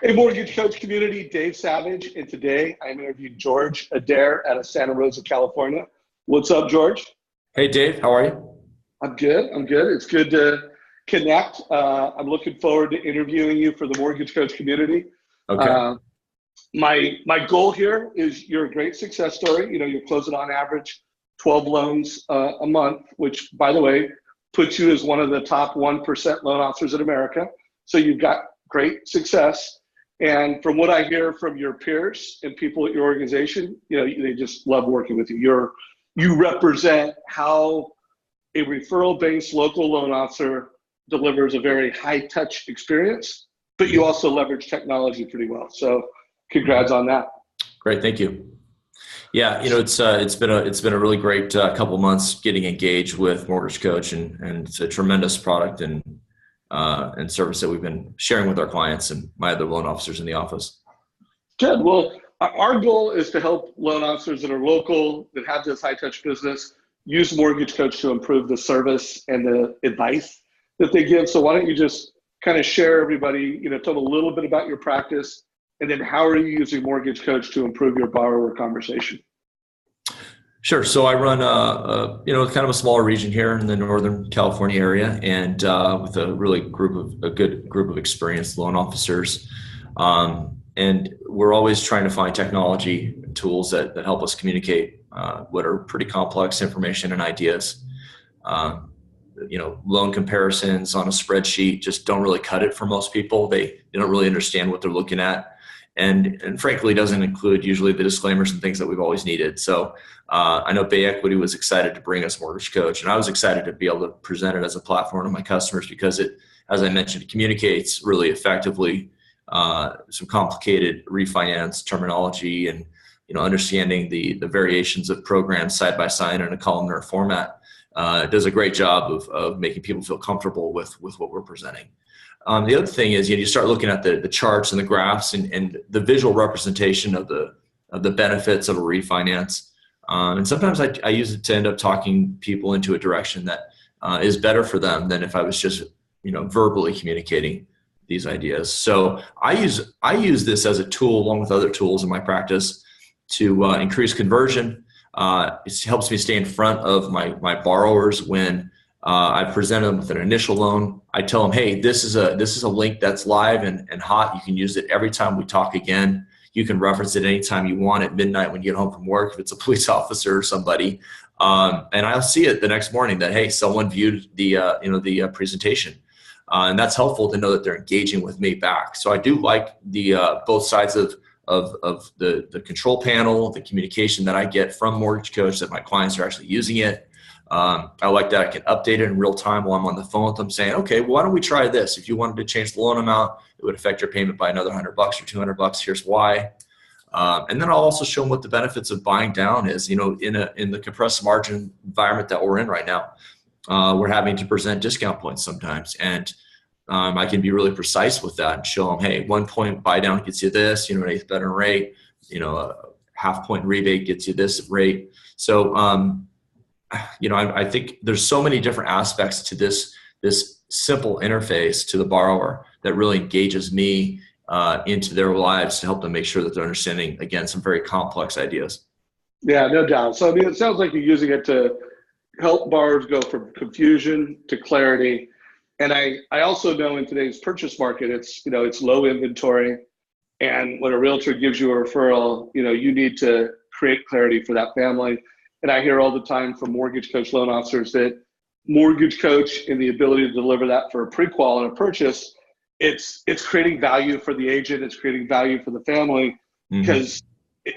Hey, Mortgage Coach community, Dave Savage, and today I'm interviewing George Adair out of Santa Rosa, California. What's up, George? Hey Dave, how are you? I'm good. I'm good. It's good to connect. I'm looking forward to interviewing you for the Mortgage Coach community. Okay. Uh, my goal here is you're a great success story. You know, you're closing on average 12 loans a month, which, by the way, puts you as one of the top 1% loan officers in America. So you've got great success. And from what I hear from your peers and people at your organization, you know, they just love working with you. You represent how a referral-based local loan officer delivers a very high-touch experience, but you also leverage technology pretty well. So congrats on that. Great, thank you. Yeah, you know, it's been a really great couple months getting engaged with Mortgage Coach, and it's a tremendous product and service that we've been sharing with our clients and my other loan officers in the office. Good. Well, our goal is to help loan officers that are local, that have this high-touch business, use Mortgage Coach to improve the service and the advice that they give. So why don't you just kind of share everybody, you know, tell them a little bit about your practice, and then how are you using Mortgage Coach to improve your borrower conversation? Sure. So I run kind of a smaller region here in the Northern California area, and with a good group of experienced loan officers. And we're always trying to find technology tools that help us communicate what are pretty complex information and ideas. Loan comparisons on a spreadsheet just don't really cut it for most people. They don't really understand what they're looking at. And frankly, doesn't include usually the disclaimers and things that we've always needed. So I know Bay Equity was excited to bring us Mortgage Coach, and I was excited to be able to present it as a platform to my customers because it, as I mentioned, it communicates really effectively some complicated refinance terminology and understanding the variations of programs side by side in a columnar format. It does a great job of making people feel comfortable with what we're presenting. The other thing is, you start looking at the charts and the graphs and the visual representation of the benefits of a refinance. And sometimes I use it to end up talking people into a direction that is better for them than if I was just verbally communicating these ideas. So I use this as a tool along with other tools in my practice to increase conversion. It helps me stay in front of my borrowers when I present them with an initial loan. I tell them, hey, this is a link that's live and hot. You can use it every time we talk again. You can reference it anytime you want at midnight when you get home from work, if it's a police officer or somebody. And I'll see it the next morning that, hey, someone viewed the presentation. And that's helpful to know that they're engaging with me back. So I do like the both sides of the control panel, the communication that I get from Mortgage Coach, that my clients are actually using it. I like that I can update it in real time while I'm on the phone with them saying, okay, well, why don't we try this? If you wanted to change the loan amount, it would affect your payment by another $100 or $200. Here's why. And then I'll also show them what the benefits of buying down is, in the compressed margin environment that we're in right now. We're having to present discount points sometimes. And I can be really precise with that and show them, hey, 1 point buy down gets you this, an eighth better rate, a half point rebate gets you this rate. So, I think there's so many different aspects to this simple interface to the borrower that really engages me into their lives to help them make sure that they're understanding, again, some very complex ideas. Yeah, no doubt. So, it sounds like you're using it to help borrowers go from confusion to clarity. And I also know in today's purchase market, it's low inventory. And when a realtor gives you a referral, you need to create clarity for that family. And I hear all the time from Mortgage Coach loan officers that Mortgage Coach and the ability to deliver that for a pre-qual and a purchase, it's creating value for the agent, it's creating value for the family. Because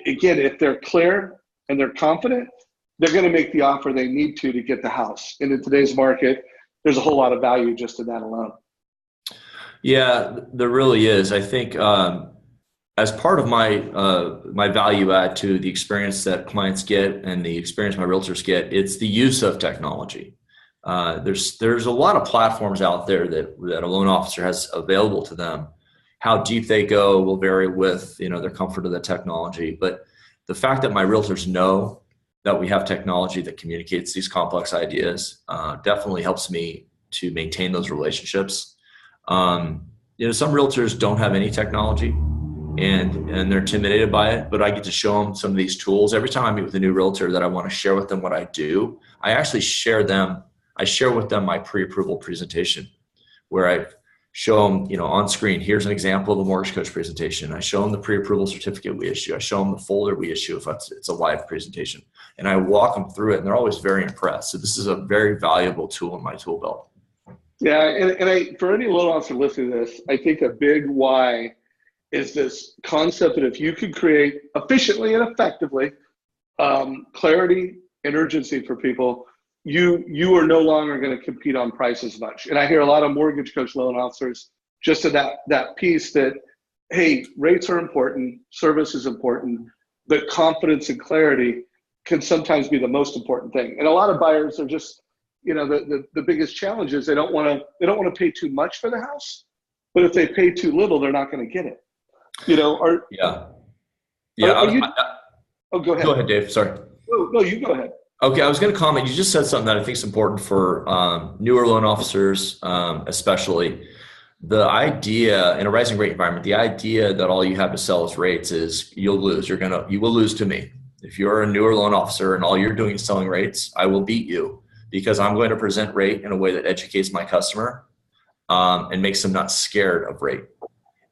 again, if they're clear and they're confident, they're going to make the offer they need to get the house. And in today's market, there's a whole lot of value just in that alone. Yeah, there really is. I think as part of my my value add to the experience that clients get and the experience my realtors get, it's the use of technology. There's a lot of platforms out there that a loan officer has available to them. How deep they go will vary with their comfort of the technology. But the fact that my realtors know that we have technology that communicates these complex ideas definitely helps me to maintain those relationships. some realtors don't have any technology and they're intimidated by it, but I get to show them some of these tools. Every time I meet with a new realtor that I want to share with them what I do, I actually share with them my pre-approval presentation where I show them, on screen, here's an example of the mortgage coach presentation. I show them the pre-approval certificate we issue. I show them the folder we issue if it's a live presentation. And I walk them through it, and they're always very impressed. So this is a very valuable tool in my tool belt. Yeah, and for any loan officer listening to this, I think a big why is this concept that if you could create efficiently and effectively clarity and urgency for people, you are no longer going to compete on price as much. And I hear a lot of mortgage coach loan officers just in that piece that, hey, rates are important, service is important, but confidence and clarity can sometimes be the most important thing. And a lot of buyers are just, the biggest challenge is they don't want to pay too much for the house, but if they pay too little, they're not going to get it. Oh, go ahead. Go ahead, Dave. Sorry. No, you go ahead. Okay, I was going to comment. You just said something that I think is important for newer loan officers, especially. The idea in a rising rate environment, the idea that all you have to sell is rates is you'll lose. You will lose to me. If you're a newer loan officer and all you're doing is selling rates, I will beat you because I'm going to present rate in a way that educates my customer and makes them not scared of rate.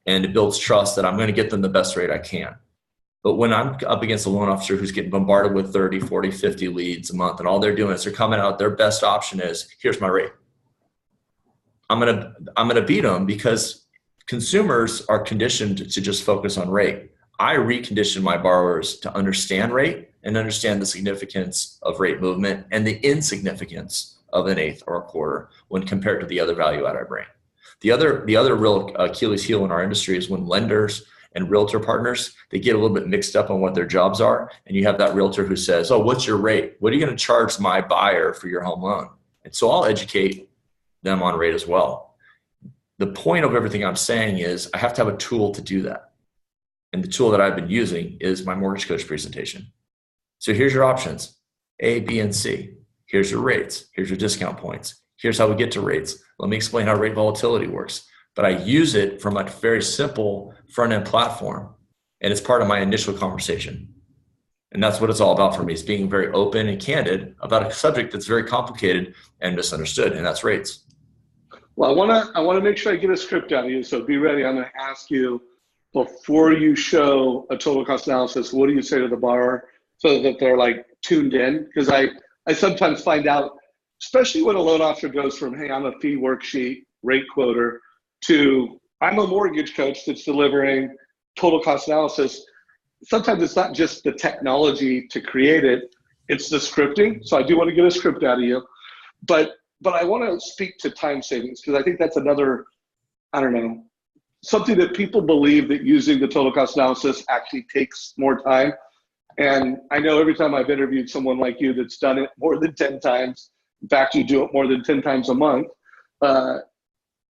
And it builds trust that I'm going to get them the best rate I can. But when I'm up against a loan officer who's getting bombarded with 30, 40, 50 leads a month, and all they're doing is they're coming out, their best option is, here's my rate. I'm gonna beat them because consumers are conditioned to just focus on rate. I recondition my borrowers to understand rate and understand the significance of rate movement and the insignificance of an eighth or a quarter when compared to the other value add I bring. The other real Achilles heel in our industry is when lenders and realtor partners, they get a little bit mixed up on what their jobs are. And you have that realtor who says, oh, what's your rate? What are you going to charge my buyer for your home loan? And so I'll educate them on rate as well. The point of everything I'm saying is I have to have a tool to do that. And the tool that I've been using is my mortgage coach presentation. So here's your options, A, B, and C. Here's your rates. Here's your discount points. Here's how we get to rates. Let me explain how rate volatility works. But I use it from a very simple front-end platform, and it's part of my initial conversation. And that's what it's all about for me. It's being very open and candid about a subject that's very complicated and misunderstood, and that's rates. Well, I want to make sure I get a script out of you, so be ready. I'm going to ask you before you show a total cost analysis, what do you say to the borrower so that they're like tuned in? Because I sometimes find out, especially when a loan officer goes from, hey, I'm a fee worksheet, rate quoter, to I'm a mortgage coach that's delivering total cost analysis. Sometimes it's not just the technology to create it, it's the scripting. So I do want to get a script out of you. But I want to speak to time savings because I think that's another, something that people believe that using the total cost analysis actually takes more time. And I know every time I've interviewed someone like you that's done it more than 10 times, in fact, you do it more than 10 times a month,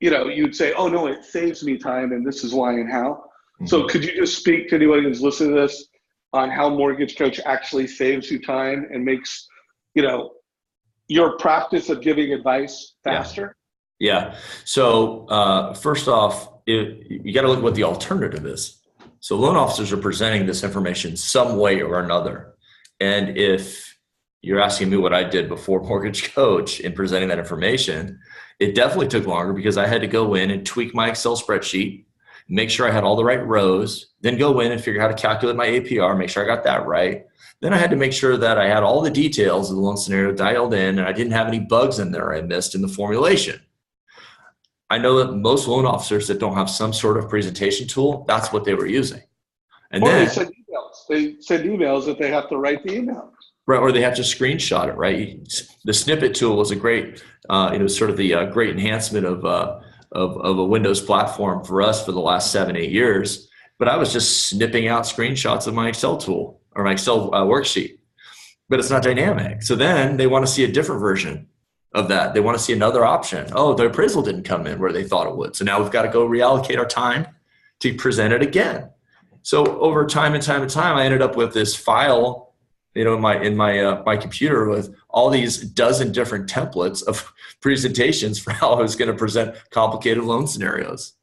you'd say, oh no, it saves me time and this is why and how. Mm-hmm. So could you just speak to anyone who's listening to this on how Mortgage Coach actually saves you time and makes, your practice of giving advice faster? Yeah. So first off, you got to look at what the alternative is. So loan officers are presenting this information some way or another. And if you're asking me what I did before Mortgage Coach in presenting that information, it definitely took longer because I had to go in and tweak my Excel spreadsheet, make sure I had all the right rows, then go in and figure out how to calculate my APR, make sure I got that right. Then I had to make sure that I had all the details of the loan scenario dialed in and I didn't have any bugs in there I missed in the formulation. I know that most loan officers that don't have some sort of presentation tool, that's what they were using. And or then they send emails. They send emails that they have to write the email. Right, or they have to screenshot it, right? The snippet tool was a great, sort of the great enhancement of a Windows platform for us for the last 7-8 years. But I was just snipping out screenshots of my Excel tool or my Excel worksheet, but it's not dynamic. So then they want to see a different version of that. They want to see another option. Oh, the appraisal didn't come in where they thought it would. So now we've got to go reallocate our time to present it again. So over time and time and time, I ended up with this file in my computer with all these dozen different templates of presentations for how I was going to present complicated loan scenarios.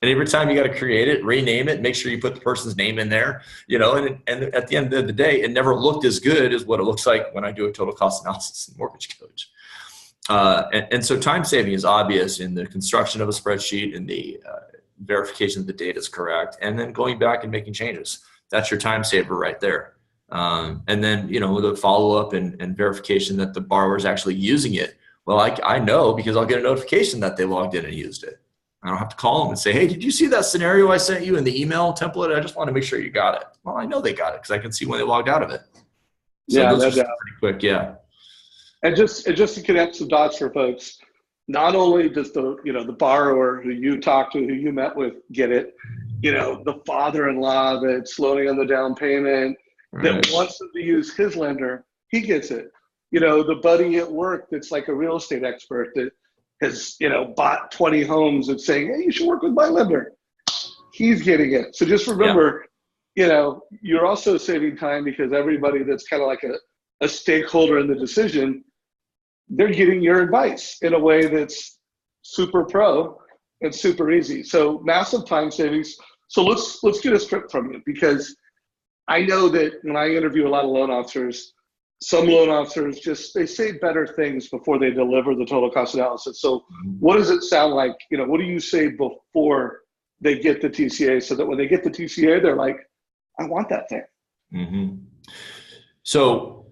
And every time you got to create it, rename it, make sure you put the person's name in there, and at the end of the day, it never looked as good as what it looks like when I do a total cost analysis in Mortgage Coach. And so time saving is obvious in the construction of a spreadsheet and the verification that the data is correct, and then going back and making changes. That's your time saver right there. And then, the follow-up and verification that the borrower is actually using it. Well, I know because I'll get a notification that they logged in and used it. I don't have to call them and say, hey, did you see that scenario I sent you in the email template? I just want to make sure you got it. Well, I know they got it because I can see when they logged out of it. So Yeah, those are pretty quick, yeah. And just to connect some dots for folks, not only does the borrower who you talked to, who you met with, get it, the father-in-law that's loaning on the down payment, that wants them to use his lender, he gets it. The buddy at work that's like a real estate expert that has, bought 20 homes and saying, hey, you should work with my lender. He's getting it. So just remember, you're also saving time because everybody that's kind of like a stakeholder in the decision, they're getting your advice in a way that's super pro and super easy. So massive time savings. So let's get a script from you, because I know that when I interview a lot of loan officers, some loan officers they say better things before they deliver the total cost analysis. So what does it sound like? What do you say before they get the TCA so that when they get the TCA, they're like, I want that thing. Mm-hmm. So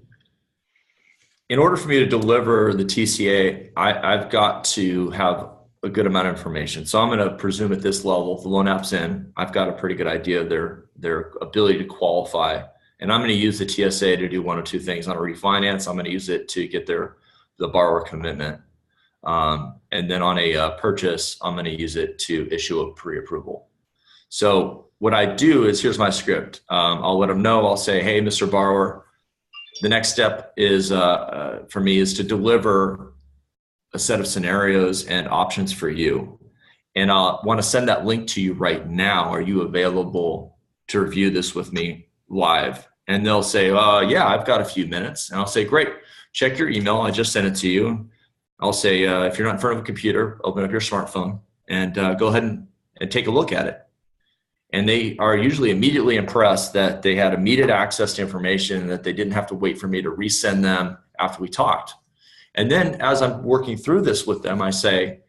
in order for me to deliver the TCA, I've got to have a good amount of information. So I'm going to presume at this level, if the loan app's in, I've got a pretty good idea of their ability to qualify. And I'm going to use the TSA to do one of two things. On a refinance, I'm going to use it to get the borrower commitment. And then on a purchase, I'm going to use it to issue a pre-approval. So what I do is, here's my script. I'll let them know. I'll say, hey, Mr. Borrower, the next step is for me is to deliver a set of scenarios and options for you. And I want to send that link to you right now. Are you available to review this with me live? And they'll say, yeah, I've got a few minutes. And I'll say, great, check your email. I just sent it to you. I'll say, if you're not in front of a computer, open up your smartphone and go ahead and take a look at it. And they are usually immediately impressed that they had immediate access to information and that they didn't have to wait for me to resend them after we talked. And then as I'm working through this with them, I say,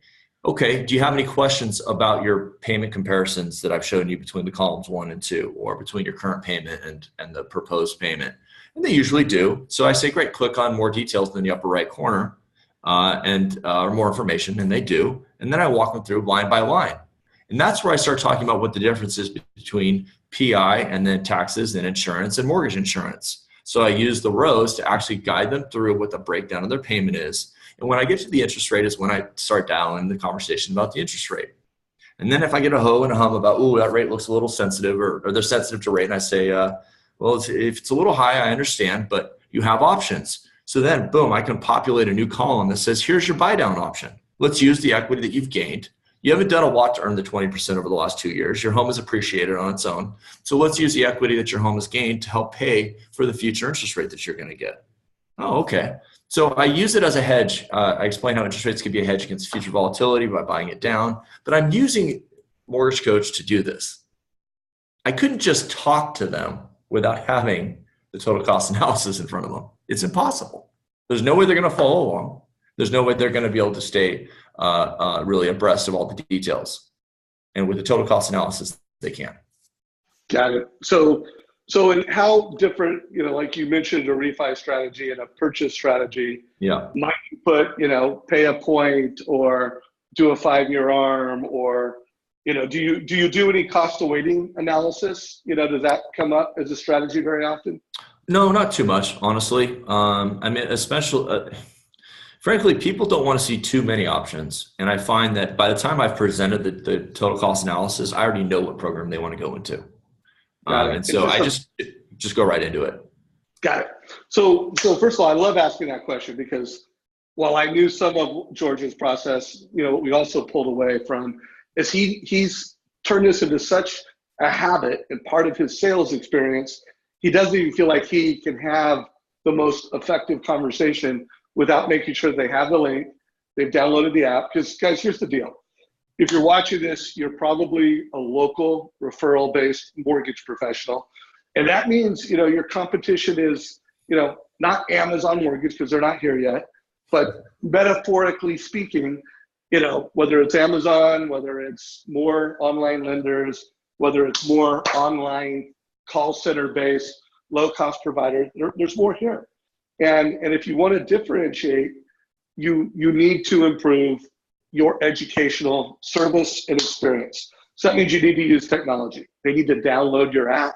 okay, do you have any questions about your payment comparisons that I've shown you between the columns 1 and 2, or between your current payment and the proposed payment? And they usually do. So I say, great, click on more details in the upper right corner or more information, and they do. And then I walk them through line by line. And that's where I start talking about what the difference is between PI and then taxes and insurance and mortgage insurance. So I use the rows to actually guide them through what the breakdown of their payment is. And when I get to the interest rate is when I start dialing the conversation about the interest rate. And then if I get a ho and a hum about, ooh, that rate looks a little sensitive, or they're sensitive to rate, and I say, well, if it's a little high, I understand, but you have options. So then, boom, I can populate a new column that says, here's your buy down option. Let's use the equity that you've gained. You haven't done a lot to earn the 20% over the last 2 years. Your home has appreciated on its own. So let's use the equity that your home has gained to help pay for the future interest rate that you're going to get. Oh, okay. So I use it as a hedge. I explain how interest rates can be a hedge against future volatility by buying it down. But I'm using Mortgage Coach to do this. I couldn't just talk to them without having the total cost analysis in front of them. It's impossible. There's no way they're going to follow along. There's no way they're going to be able to stay really abreast of all the details. And with the total cost analysis, they can. Got it. So in how different, like you mentioned, a refi strategy and a purchase strategy, might you put, pay a point or do a 5-year ARM, or, do you do any cost of waiting analysis? Does that come up as a strategy very often? No, not too much, honestly. I mean, especially, frankly, people don't want to see too many options. And I find that by the time I've presented the total cost analysis, I already know what program they want to go into. And so I just go right into it. Got it. So first of all, I love asking that question because while I knew some of George's process, what we also pulled away from is he's turned this into such a habit and part of his sales experience. He doesn't even feel like he can have the most effective conversation without making sure they have the link, they've downloaded the app. Because guys, here's the deal. if you're watching this, you're probably a local referral-based mortgage professional. And that means, your competition is, not Amazon Mortgage because they're not here yet, but metaphorically speaking, whether it's Amazon, whether it's more online lenders, whether it's more online call center-based, low-cost providers, there's more here. And if you want to differentiate, you need to improve your educational service and experience. So that means you need to use technology. They need to download your app.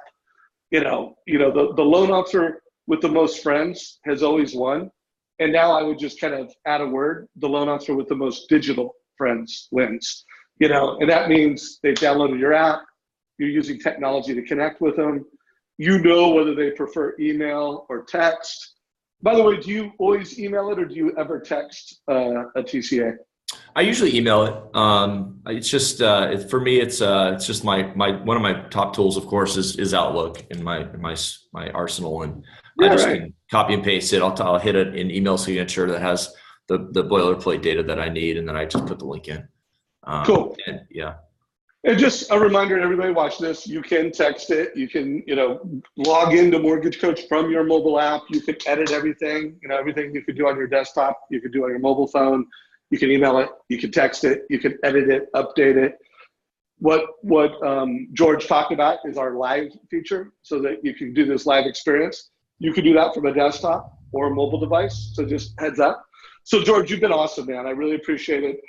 The loan officer with the most friends has always won. And now I would just kind of add a word, the loan officer with the most digital friends wins. And that means they've downloaded your app, you're using technology to connect with them. Whether they prefer email or text. By the way, do you always email it or do you ever text a TCA? I usually email it. It's just for me. It's just my one of my top tools, of course, is Outlook in my arsenal, and I just can copy and paste it. I'll hit an email signature that has the boilerplate data that I need, and then I just put the link in. Cool. And yeah. And just a reminder to everybody watch this, you can text it. You can, log into Mortgage Coach from your mobile app. You can edit everything, everything you could do on your desktop, you could do on your mobile phone. You can email it, you can text it, you can edit it, update it. What George talked about is our live feature so that you can do this live experience. You can do that from a desktop or a mobile device. So just heads up. So George, you've been awesome, man. I really appreciate it.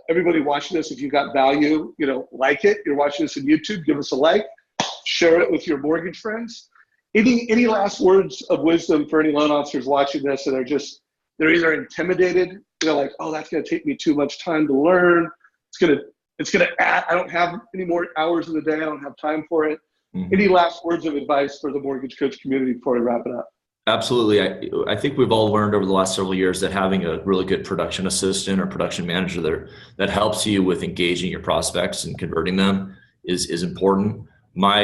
Everybody watching this, if you got value, like it. You're watching this on YouTube, give us a like, share it with your mortgage friends. Any last words of wisdom for any loan officers watching this that are they're either intimidated, like, oh, that's going to take me too much time to learn. It's going to add, I don't have any more hours in the day. I don't have time for it. Mm-hmm. Any last words of advice for the Mortgage Coach community before we wrap it up? Absolutely. I think we've all learned over the last several years that having a really good production assistant or production manager there that helps you with engaging your prospects and converting them is important. My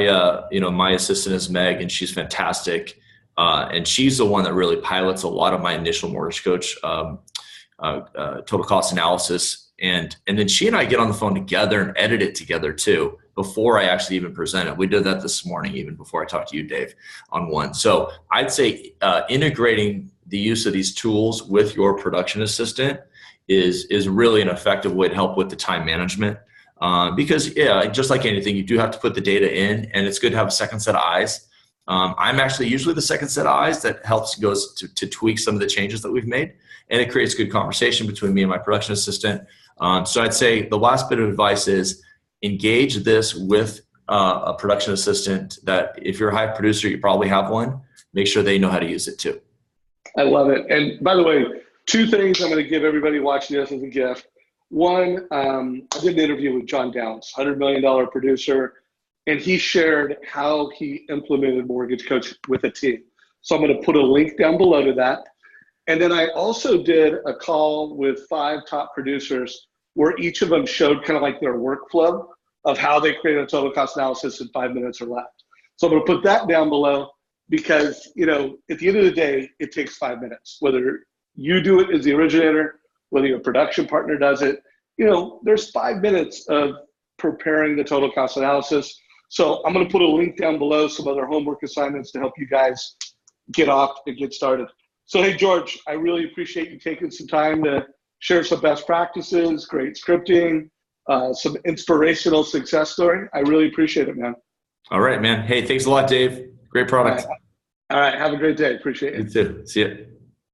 assistant is Meg, and she's fantastic. And she's the one that really pilots a lot of my initial Mortgage Coach total cost analysis. And then she and I get on the phone together and edit it together too, before I actually even present it. We did that this morning, even before I talked to you, Dave, on one. So I'd say integrating the use of these tools with your production assistant is really an effective way to help with the time management. Because just like anything, you do have to put the data in, and it's good to have a second set of eyes. I'm actually usually the second set of eyes that goes to tweak some of the changes that we've made, and it creates good conversation between me and my production assistant. So I'd say the last bit of advice is engage this with a production assistant that if you're a high producer, you probably have one. Make sure they know how to use it too. I love it. And by the way, 2 things I'm going to give everybody watching this as a gift. One, I did an interview with John Downs, $100 million producer, and he shared how he implemented Mortgage Coach with a team. So I'm going to put a link down below to that. And then I also did a call with 5 top producers where each of them showed kind of like their workflow of how they create a total cost analysis in 5 minutes or less. So I'm going to put that down below because, at the end of the day, it takes 5 minutes. Whether you do it as the originator, whether your production partner does it, there's 5 minutes of preparing the total cost analysis. So I'm going to put a link down below, some other homework assignments to help you guys get off and get started. So, hey, George, I really appreciate you taking some time to share some best practices, great scripting, some inspirational success story. I really appreciate it, man. All right, man. Hey, thanks a lot, Dave. Great product. All right. Have a great day. Appreciate it. You too. See ya.